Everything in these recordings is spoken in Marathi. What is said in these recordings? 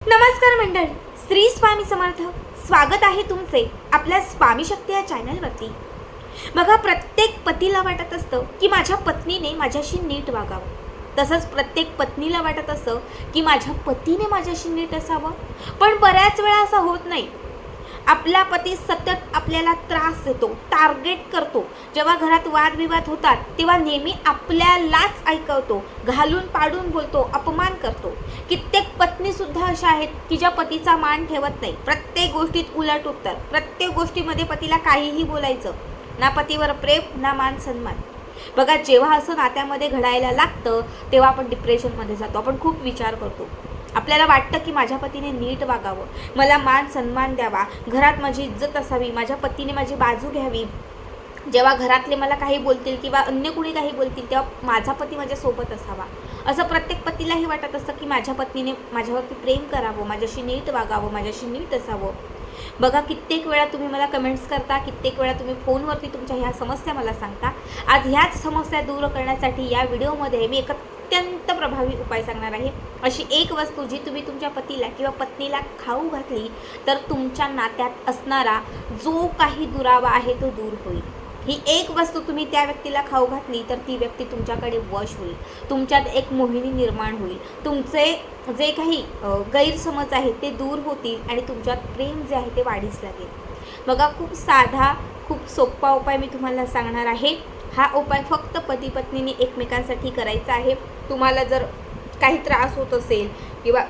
नमस्कार मंडळी, श्री स्वामी समर्थ. स्वागत आहे तुमचे आपल्या स्वामी शक्ती या चॅनलवरती. बघा, प्रत्येक पतीला वाटत असतं की माझ्या पत्नीने माझ्याशी नीट वागावं. तसंच प्रत्येक पत्नीला वाटत असतं की माझ्या पतीने माझ्याशी नीट असावं. पण बऱ्याच वेळा असं होत नाही. आपला पती सतत आपल्याला त्रास देतो, टार्गेट करतो. जेव्हा घरात वादविवाद होतात तेव्हा नेहमी आपल्यालाच ऐकवतो, घालून पाडून बोलतो, अपमान करतो. कित्येक पत्नीसुद्धा अशा आहेत की ज्या पतीचा मान ठेवत नाही. प्रत्येक गोष्टीत उलट उत्तर, प्रत्येक गोष्टीमध्ये पतीला काहीही बोलायचं. ना पतीवर प्रेम ना मान सन्मान. बघा, जेव्हा असं नात्यामध्ये घडायला लागतं तेव्हा आपण डिप्रेशनमध्ये जातो. आपण खूप विचार करतो. आपल्याला वाटतं की माझ्या पतीने नीट वागावं, मला मान सन्मान द्यावा, घरात माझी इज्जत असावी, माझ्या पतीने माझी बाजू घ्यावी. जेव्हा घरातले मला काही बोलतील किंवा अन्य कुणी काही बोलतील तेव्हा माझा पती माझ्यासोबत असावा. असं प्रत्येक पतीलाही वाटत असतं की माझ्या पत्नीने माझ्यावरती प्रेम करावं, माझ्याशी नीट वागावं, माझ्याशी नीट असावं. बघा, कित्येक वेळा तुम्ही मला कमेंट्स करता, कित्येक वेळा तुम्ही फोनवरती तुमच्या ह्या समस्या मला सांगता. आज ह्याच समस्या दूर करण्यासाठी या व्हिडिओमध्ये मी एक अत्यंत प्रभावी उपाय सांगणार आहे. अशी एक वस्तू जी तुम्ही तुमच्या पतीला किंवा पत्नीला खाऊ घातली तर तुमच्या नात्यात असणारा जो काही दुरावा आहे तो दूर होईल. ही एक वस्तू तुम्ही त्या व्यक्तीला खाऊ घातली तर ती व्यक्ती तुमच्याकडे वश होईल. तुमच्यात एक मोहिनी निर्माण होईल. तुमचे जे काही गैरसमज आहेत ते दूर होतील आणि तुमच्यात प्रेम जे आहे ते वाढीस लागेल. बघा, खूप साधा, खूप सोपा उपाय मी तुम्हाला सांगणार आहे. हा उपाय फक्त पती पत्नीने एकमेकांसाठी करायचा आहे. तुम्हाला जर काही त्रास होत असेल किंवा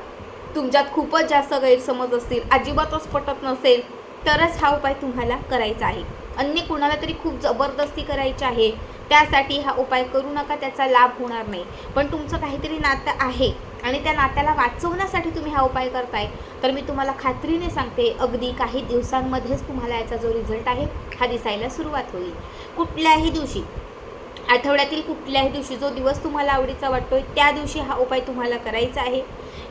तुमच्यात खूपच जास्त गैरसमज असतील, अजिबातच पटत नसेल तरच हा उपाय तुम्हाला करायचा आहे. अन्य कुणाला तरी खूप जबरदस्ती करायची आहे त्यासाठी हा उपाय करू नका, त्याचा लाभ होणार नाही. पण तुमचं काहीतरी नातं आहे आणि त्या नात्याला वाचवण्यासाठी तुम्ही हा उपाय करताय तर मी तुम्हाला खात्रीने सांगते, अगदी काही दिवसांमध्येच तुम्हाला याचा जो रिझल्ट आहे हा दिसायला सुरुवात होईल. कुठल्याही दिवशी, आठवड्यातील कुठल्याही दिवशी, जो दिवस तुम्हाला आवडीचा वाटतोय त्या दिवशी हा उपाय तुम्हाला करायचा आहे.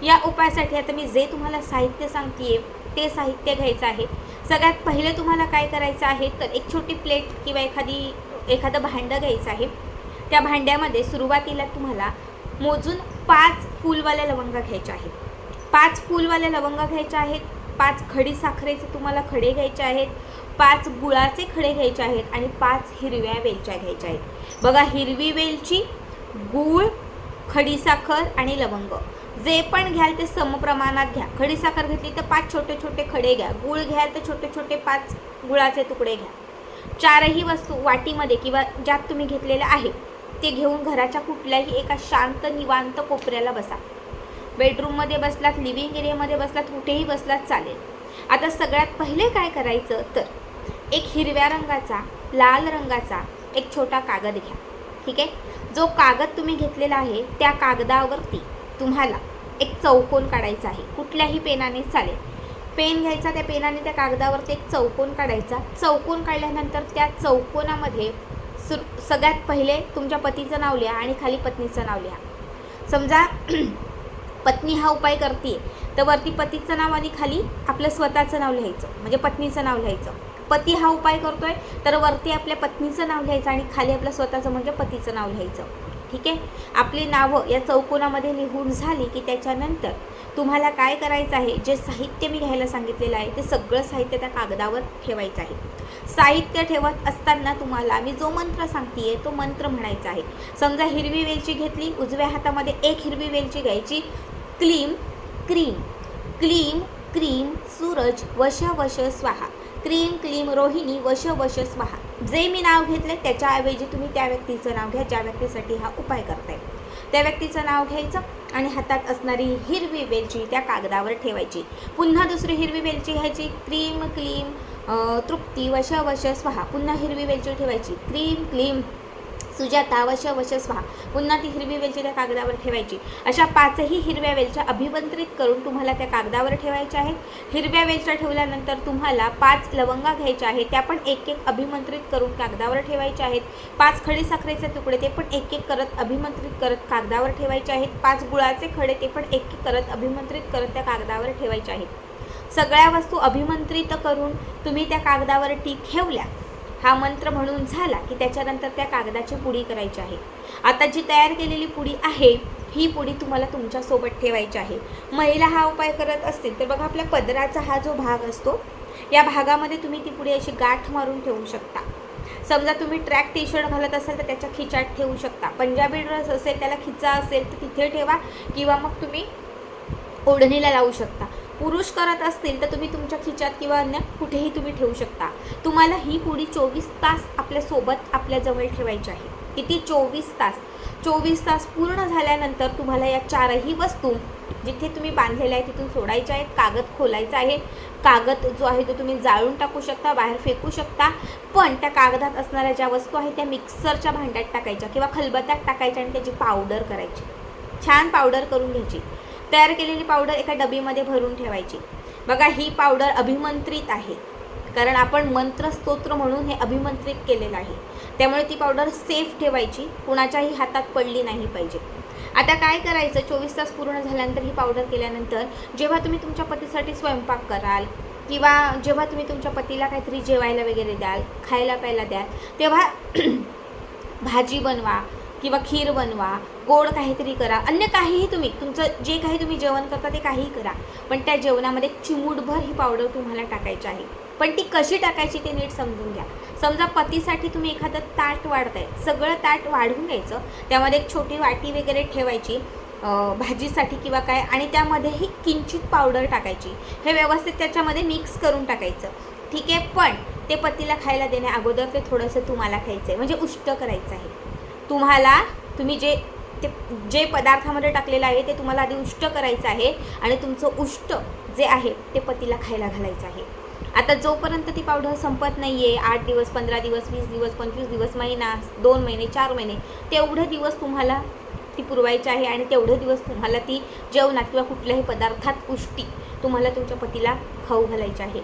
या उपायासाठी आता मी जे तुम्हाला साहित्य सांगते ते साहित्य घ्यायचं आहे. सगळ्यात पहिले तुम्हाला काय करायचं आहे तर एक छोटी प्लेट किंवा एखादं भांडं घ्यायचं आहे. त्या भांड्यामध्ये सुरुवातीला तुम्हाला मोजून 5 फुलवाल्या लवंगा घ्यायच्या आहेत. 5 फुलवाल्या लवंगा घ्यायच्या आहेत. 5 खडी साखरेचे तुम्हाला खडे घ्यायचे आहेत. 5 गुळाचे खडे घ्यायचे आहेत आणि 5 हिरव्या वेलच्या घ्यायच्या आहेत. बघा, हिरवी वेलची, गूळ, खडीसाखर आणि लवंग जे पण घ्याल ते समप्रमाणात घ्या. खडीसाखर घेतली तर 5 छोटे छोटे खडे घ्या. गूळ घ्याल तर छोटे छोटे 5 गुळाचे तुकडे घ्या. चारही वस्तू वाटीमध्ये किंवा ज्यात तुम्ही घेतलेल्या आहे ते घेऊन घराच्या कुठल्याही एका शांत निवांत कोपऱ्याला बसा. बेडरूममध्ये बसलात, लिव्हिंग एरियामध्ये बसलात, कुठेही बसलात चालेल. आता सगळ्यात पहिले काय करायचं तर एक हिरव्या रंगाचा, लाल रंगाचा एक छोटा कागद घ्या. ठीक आहे. जो कागद तुम्ही घेतलेला आहे त्या कागदावरती तुम्हाला एक चौकोन काढायचा आहे. कुठल्याही पेनाने चालेल. पेन घ्यायचा, त्या पेनाने त्या कागदावरती एक चौकोन काढायचा. चौकोन काढल्यानंतर त्या चौकोनामध्ये सगळ्यात पहिले तुमच्या पतीचं नाव लिहा आणि खाली पत्नीचं नाव लिहा. समजा पत्नी हा उपाय करते तर वरती पतीचं नाव आणि खाली आपलं स्वतःचं नाव लिहायचं, म्हणजे पत्नीचं नाव लिहायचं. पती हा उपाय करतोय तर वरती आपल्या पत्नीचं नाव लिहायचं आणि खाली आपलं स्वतःचं म्हणजे पतीचं नाव लिहायचं. ठीक आहे. आपली नावं या चौकोनामध्ये लिहून झाली की त्याच्यानंतर तुम्हाला काय करायचं आहे, जे साहित्य मी घ्यायला सांगितलेलं आहे ते सगळं साहित्य त्या कागदावर ठेवायचं आहे. साहित्य ठेवत असताना तुम्हाला मी जो मंत्र सांगते तो मंत्र म्हणायचा आहे. समजा हिरवी वेलची घेतली, उजव्या हातामध्ये एक हिरवी वेलची घ्यायची. क्लीम क्रीम, क्लीम क्रीम सूरज वश वश स्वाहा, क्रीम क्लीम रोहिणी वश वश स्वाहा. जे मी नाव घेतले त्याच्याऐवजी तुम्ही त्या व्यक्तीचं नाव घ्या ज्या व्यक्तीसाठी हा उपाय करताय. त्या व्यक्तीचं नाव घ्यायचं आणि हातात असणारी हिरवी वेलची त्या कागदावर ठेवायची. पुन्हा दुसरी हिरवी वेलची घ्यायची. क्रीम क्लीम तृप्ती वश वश स्वाहा. पुन्हा हिरवी वेलची ठेवायची. क्रीम क्लीम सुजाता वश वश स्वाहा. पुन्हा ती हिरवी वेलची त्या कागदावर ठेवायची. अशा 5ही हिरव्या वेलच्या अभिमंत्रित करून तुम्हाला त्या कागदावर ठेवायच्या आहेत. हिरव्या वेलच्या ठेवल्यानंतर तुम्हाला 5 लवंगा घ्यायच्या आहेत. त्या पण एक एक अभिमंत्रित करून कागदावर ठेवायच्या आहेत. 5 खडीसाखरेचे तुकडे ते पण एक एक करत अभिमंत्रित करत कागदावर ठेवायचे आहेत. 5 गुळाचे खडे ते पण एक एक करत अभिमंत्रित करत त्या कागदावर ठेवायचे आहेत. सगळ्या वस्तू अभिमंत्रित करून तुम्ही त्या कागदावर टिक ठेवल्या. हा मंत्र म्हणून झाला की त्याच्यानंतर त्या कागदाची पुडी करायची आहे. आता जी तयार केलेली पुडी आहे ही पुडी तुम्हाला तुमच्यासोबत ठेवायची आहे. महिला हा उपाय करत असतील तर बघा आपल्या पदराचा हा जो भाग असतो या भागामध्ये तुम्ही ती पुडी अशी गाठ मारून ठेवू शकता. समजा तुम्ही ट्रॅक टी शर्ट घालत असाल तर त्याच्या खिचात ठेवू शकता. पंजाबी ड्रेस असेल त्याला खिचा असेल तर तिथे ठेवा किंवा मग तुम्ही ओढणीला लावू शकता. पुरुष करत असतील तर तुम्ही तुमच्या खिचात किंवा अन्य कुठेही तुम्ही ठेवू शकता. तुम्हाला ही पुडी 24 तास आपल्यासोबत आपल्याजवळ ठेवायची आहे. किती? 24 तास. 24 तास पूर्ण झाल्यानंतर तुम्हाला या चारही वस्तू जिथे तुम्ही बांधलेल्या आहे तिथून सोडायच्या आहेत. कागद खोलायचा आहे. कागद जो आहे तो तुम्ही जाळून टाकू शकता, बाहेर फेकू शकता. पण त्या कागदात असणाऱ्या ज्या वस्तू आहेत त्या मिक्सरच्या भांड्यात टाकायच्या किंवा खलबत्त्यात टाकायच्या आणि त्याची पावडर करायची. छान पावडर करून घ्यायची. तयार केलेली पावडर एका डबीमध्ये भरून ठेवायची. बघा ही पावडर अभिमंत्रित आहे कारण आपण मंत्रस्तोत्र म्हणून हे अभिमंत्रित केलेलं आहे. त्यामुळे ती पावडर सेफ ठेवायची, कुणाच्याही हातात पडली नाही पाहिजे. आता काय करायचं? 24 तास पूर्ण झाल्यानंतर ही पावडर केल्यानंतर जेव्हा तुम्ही तुमच्या पतीसाठी स्वयंपाक कराल किंवा जेव्हा तुम्ही तुमच्या पतीला काहीतरी जेवायला वगैरे द्याल, खायला प्यायला द्याल, तेव्हा भाजी बनवा किंवा खीर बनवा, गोड काहीतरी करा, अन्य काहीही तुम्ही तुमचं जे काही तुम्ही जेवण करता ते काहीही करा, पण त्या जेवणामध्ये चिमूटभर ही पावडर तुम्हाला टाकायची आहे. पण ती कशी टाकायची ते नीट समजून घ्या. समजा पतीसाठी तुम्ही एखादं ताट वाढताय, सगळं ताट वाढून घ्यायचं, त्यामध्ये एक छोटी वाटी वगैरे ठेवायची भाजीसाठी किंवा काय, आणि त्यामध्येही किंचित पावडर टाकायची. हे व्यवस्थित त्याच्यामध्ये मिक्स करून टाकायचं. ठीक आहे. पण ते पतीला खायला देण्या अगोदर ते थोडंसं तुम्हाला खायचं आहे, म्हणजे उष्ट करायचं आहे. तुम्ही जे पदार्थामध्ये टाकलेलं आहे ते तुम्हाला आधी उष्ट करायचं आहे आणि तुमचं उष्ट जे आहे ते पतीला खायला घालायचं आहे. आता जोपर्यंत ती पावडर संपत नाही आहे, 8 दिवस, 15 दिवस, 20 दिवस, 25 दिवस, महिना, 2 महिने, 4 महिने, तेवढे दिवस तुम्हाला ती पुरवायची आहे आणि तेवढे दिवस तुम्हाला ती जेवणात किंवा कुठल्याही पदार्थात उष्टी तुम्हाला तुमच्या पतीला खाऊ घालायची आहे.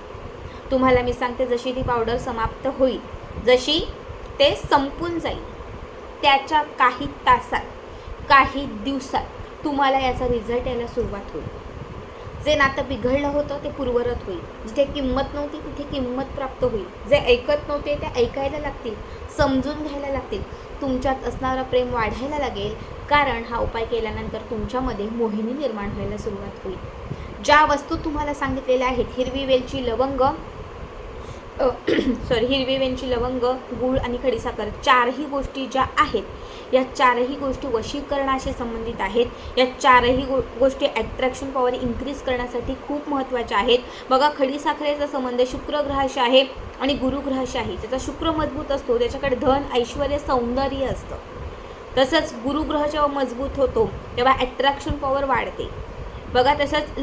तुम्हाला मी सांगते, जशी ती पावडर समाप्त होईल, जशी ते संपून जाईल, त्याच्या काही तासात, काही दिवसात तुम्हाला याचा रिझल्ट यायला सुरुवात होईल. जे नातं बिघडलं होतं ते पूर्वरत होईल. जिथे किंमत नव्हती तिथे किंमत प्राप्त होईल. जे ऐकत नव्हते ते ऐकायला लागतील, समजून घ्यायला लागतील. तुमच्यात असणारं प्रेम वाढायला लागेल, कारण हा उपाय केल्यानंतर तुमच्यामध्ये मोहिनी निर्माण व्हायला सुरुवात होईल. ज्या वस्तू तुम्हाला सांगितलेल्या आहेत, हिरवी वेलची, लवंग, गूळ आणि खडीसाखर, चारही गोष्टी ज्या आहेत, या चारही गोष्टी वशीकरणाशी संबंधित आहेत. या चारही गोष्टी ॲट्रॅक्शन पॉवर इन्क्रीज करण्यासाठी खूप महत्त्वाच्या आहेत. बघा, खडीसाखरेचा संबंध शुक्र ग्रहाशी आहे आणि गुरुग्रहाशी आहे. ज्याचा शुक्र मजबूत असतो त्याच्याकडे धन, ऐश्वर्य, सौंदर्य असतं. तसंच गुरुग्रह जेव्हा मजबूत होतो तेव्हा ॲट्रॅक्शन पॉवर वाढते. बघा, तसंच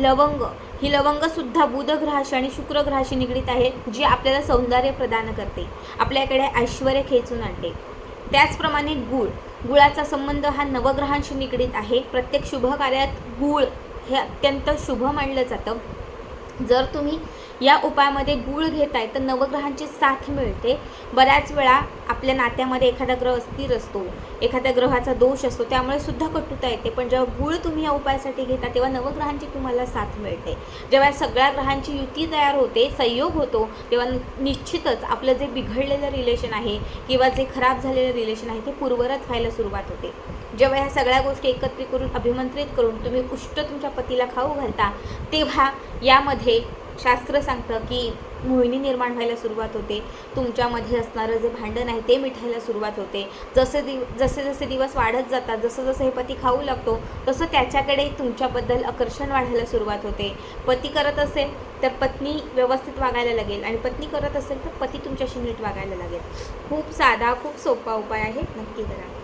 ही लवंगसुद्धा बुध ग्रहाशी आणि शुक्र ग्रहाशी निगडीत आहे, जी आपल्याला सौंदर्य प्रदान करते, आपल्याकडे ऐश्वर्य खेचून आणते. त्याचप्रमाणे गुळाचा संबंध हा नवग्रहांशी निगडीत आहे. प्रत्येक शुभ कार्यात गूळ हे अत्यंत शुभ मानलं जातं. जर तुम्ही या उपायामध्ये गूळ घेताय तर नवग्रहांची साथ मिळते. बऱ्याच वेळा आपल्या नात्यामध्ये एखादा ग्रह अस्थिर असतो, एखाद्या ग्रहाचा दोष असतो, त्यामुळे सुद्धा कटुता येते. पण जेव्हा गूळ तुम्ही या उपायासाठी घेता तेव्हा नवग्रहांची तुम्हाला साथ मिळते. जेव्हा सगळ्या ग्रहांची युती तयार होते, संयोग होतो, तेव्हा निश्चितच आपलं जे बिघडलेलं रिलेशन आहे किंवा जे खराब झालेलं रिलेशन आहे ते पूर्वरत व्हायला सुरुवात होते. जेव्हा ह्या सगळ्या गोष्टी एकत्रित करून, अभिमंत्रित करून तुम्ही उष्ट तुमच्या पतीला खाऊ घालता, तेव्हा यामध्ये शास्त्र सांगतं की मोहिनी निर्माण व्हायला सुरुवात होते. तुमच्यामध्ये असणारं जे भांडण आहे ते मिटायला सुरुवात होते. जसे दिवस वाढत जातात, जसं हे पती खाऊ लागतो, तसं त्याच्याकडे तुमच्याबद्दल आकर्षण वाढायला सुरुवात होते. पती करत असेल तर पत्नी व्यवस्थित वागायला लागेल आणि पत्नी करत असेल तर पती तुमच्याशी नीट वागायला लागेल. खूप साधा, खूप सोपा उपाय आहे, नक्की करा.